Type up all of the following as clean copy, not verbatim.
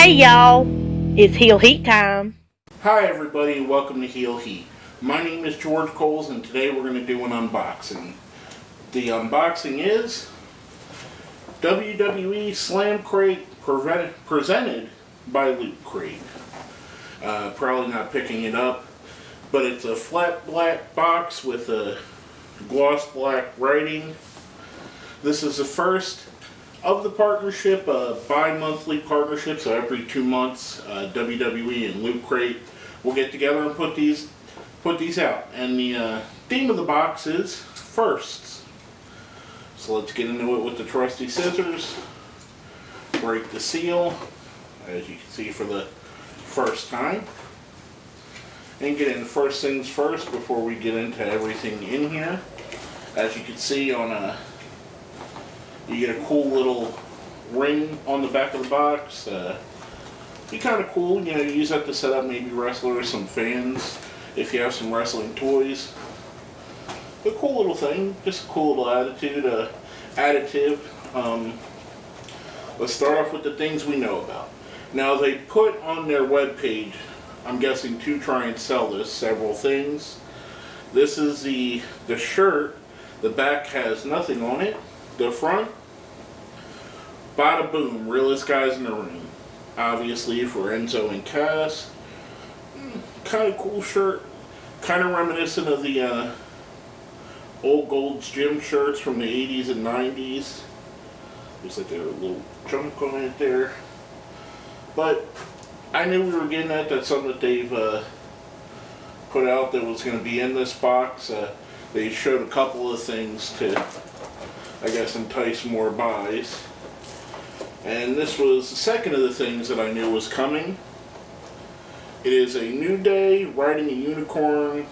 Hey y'all, it's Heel Heat time. Hi everybody, welcome to Heel Heat. My name is George Coles and today we're going to do an unboxing. The unboxing is WWE Slam Crate presented by Loot Crate. Probably not picking it up, but it's a flat black box with a gloss black writing. This is the first of the partnership, bi-monthly partnership, so every 2 months, WWE and Loot Crate will get together and put these out. And the theme of the box is firsts. So let's get into it with the trusty scissors. Break the seal, as you can see, for the first time. And get into first things first before we get into everything in here. As you can see on you get a cool little ring on the back of the box. Be kind of cool, you know, use that to set up maybe wrestlers, some fans, if you have some wrestling toys. A cool little thing, just a cool little additive. Let's start off with the things we know about. Now they put on their webpage, I'm guessing to try and sell this, several things. This is the shirt. The back has nothing on it. The front, bada boom, realest guys in the room. Obviously for Enzo and Cass. Kind of cool shirt. Kind of reminiscent of the old Gold's Gym shirts from the 80s and 90s. Looks like there's a little chunk on it there. But I knew we were getting that. That's something that they've put out that was going to be in this box. They showed a couple of things to, I guess, entice more buys. And this was the second of the things that I knew was coming. It is a New Day riding a unicorn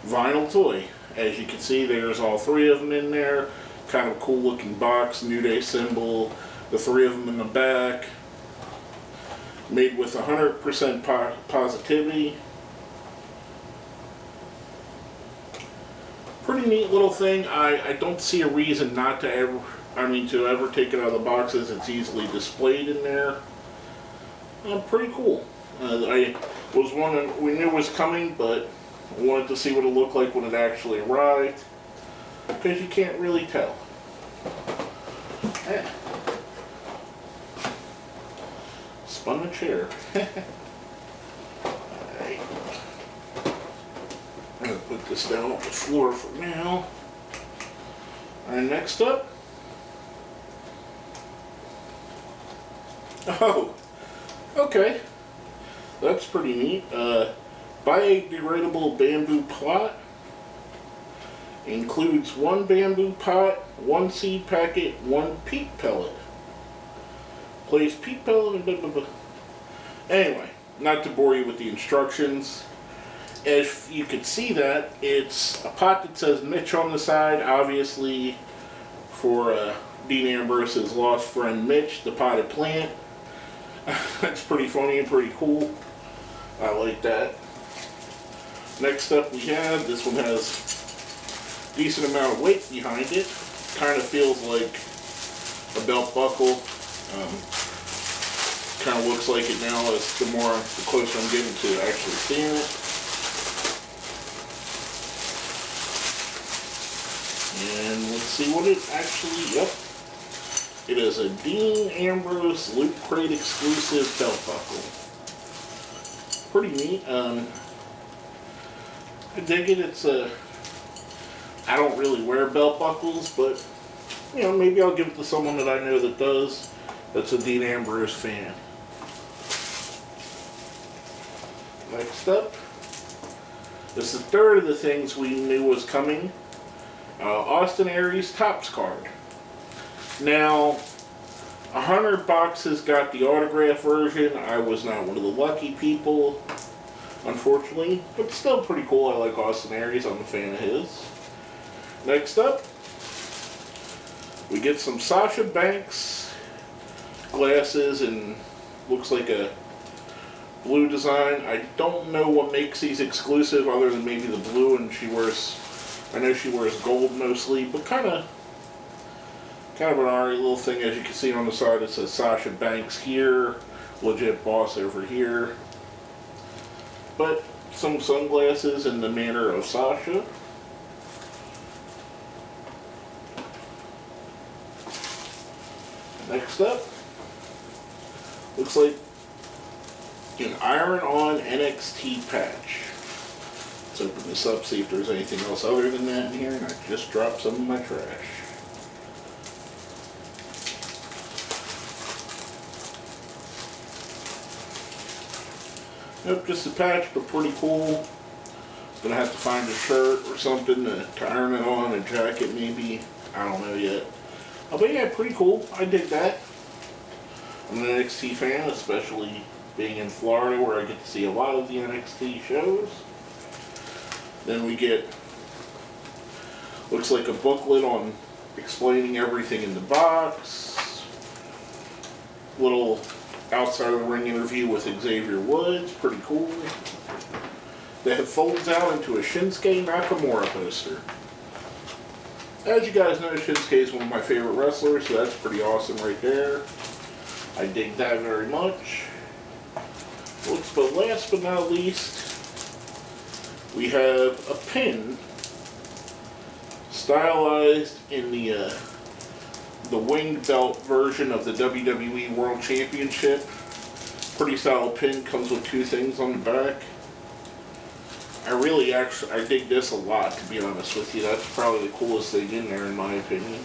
vinyl toy. As you can see, there's all three of them in there. Kind of cool looking box, New Day symbol, the three of them in the back. Made with 100% positivity. Pretty neat little thing. I don't see a reason not to ever take it out of the boxes. It's easily displayed in there. Pretty cool. I was wondering, we knew it was coming, but I wanted to see what it looked like when it actually arrived, because you can't really tell. Spun the chair. Alright. I'm going to put this down on the floor for now. And next up. Oh, okay. That's pretty neat. Biodegradable bamboo pot. Includes 1 bamboo pot, 1 seed packet, 1 peat pellet. Place peat pellet and blah blah blah. Anyway, not to bore you with the instructions. If you could see that, it's a pot that says Mitch on the side, obviously for Dean Ambrose's lost friend Mitch, the potted plant. That's pretty funny and pretty cool. I like that. Next up we have, this one has a decent amount of weight behind it. Kind of feels like a belt buckle. Kind of looks like it now as the closer I'm getting to actually seeing it. And let's see what it actually, yep. It is a Dean Ambrose Loot Crate exclusive belt buckle. Pretty neat. I dig it. It's I don't really wear belt buckles, but you know, maybe I'll give it to someone that I know that does. That's a Dean Ambrose fan. Next up, this is the third of the things we knew was coming. Austin Aries Topps card. Now, 100 boxes got the autograph version. I was not one of the lucky people, unfortunately, but still pretty cool. I like Austin Aries. I'm a fan of his. Next up, we get some Sasha Banks glasses, and looks like a blue design. I don't know what makes these exclusive other than maybe the blue, and I know she wears gold mostly, but kind of Kind of an alright little thing. As you can see on the side, it says Sasha Banks here, legit boss over here. But some sunglasses in the manner of Sasha. Next up, looks like an iron-on NXT patch. Let's open this up, see if there's anything else other than that in here, and I just dropped some of my trash. Nope, just a patch, but pretty cool. Gonna have to find a shirt or something to iron it on, a jacket maybe. I don't know yet. Oh, but yeah, pretty cool. I dig that. I'm an NXT fan, especially being in Florida where I get to see a lot of the NXT shows. Then we get, looks like a booklet on explaining everything in the box. Little outside of the ring interview with Xavier Woods, pretty cool. That folds out into a Shinsuke Nakamura poster. As you guys know, Shinsuke is one of my favorite wrestlers, so that's pretty awesome right there. I dig that very much. Last but not least, we have a pin stylized in the winged belt version of the WWE World Championship. Pretty solid pin, comes with two things on the back. I dig this a lot, to be honest with you. That's probably the coolest thing in there, in my opinion.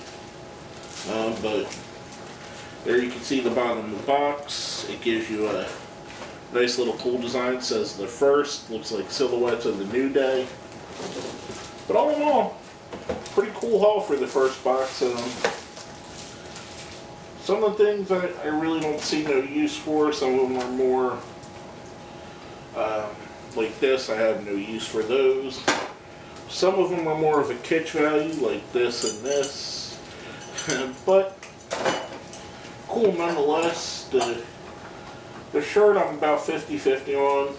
But there you can see the bottom of the box. It gives you a nice little cool design. It says the first, looks like silhouettes of the New Day. But all in all, pretty cool haul for the first box. Some of the things I really don't see no use for. Some of them are more like this. I have no use for those. Some of them are more of a kitsch value, like this and this. But cool nonetheless. The shirt I'm about 50-50 on.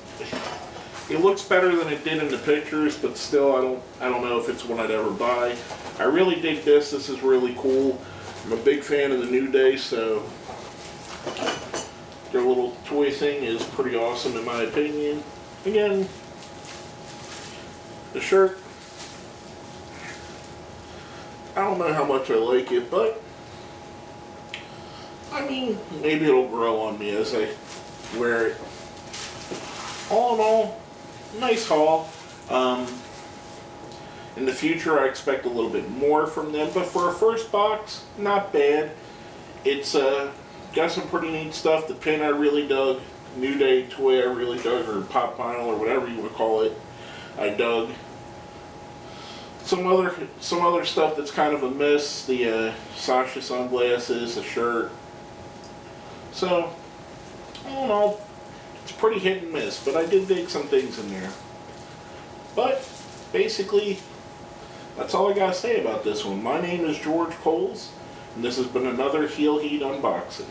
It looks better than it did in the pictures, but still I don't know if it's one I'd ever buy. I really dig this. This is really cool. I'm a big fan of the New Day, so their little toy thing is pretty awesome in my opinion. Again, the shirt, I don't know how much I like it, but I mean, maybe it'll grow on me as I wear it. All in all, nice haul. In the future, I expect a little bit more from them, but for a first box, not bad. It's got some pretty neat stuff. The pin I really dug. New Day toy I really dug, or pop vinyl, or whatever you want to call it, I dug. Some other stuff that's kind of a miss. The Sasha sunglasses, the shirt. So, I don't know. It's pretty hit and miss, but I did dig some things in there. But basically, that's all I gotta say about this one. My name is George Coles, and this has been another Heel Heat unboxing.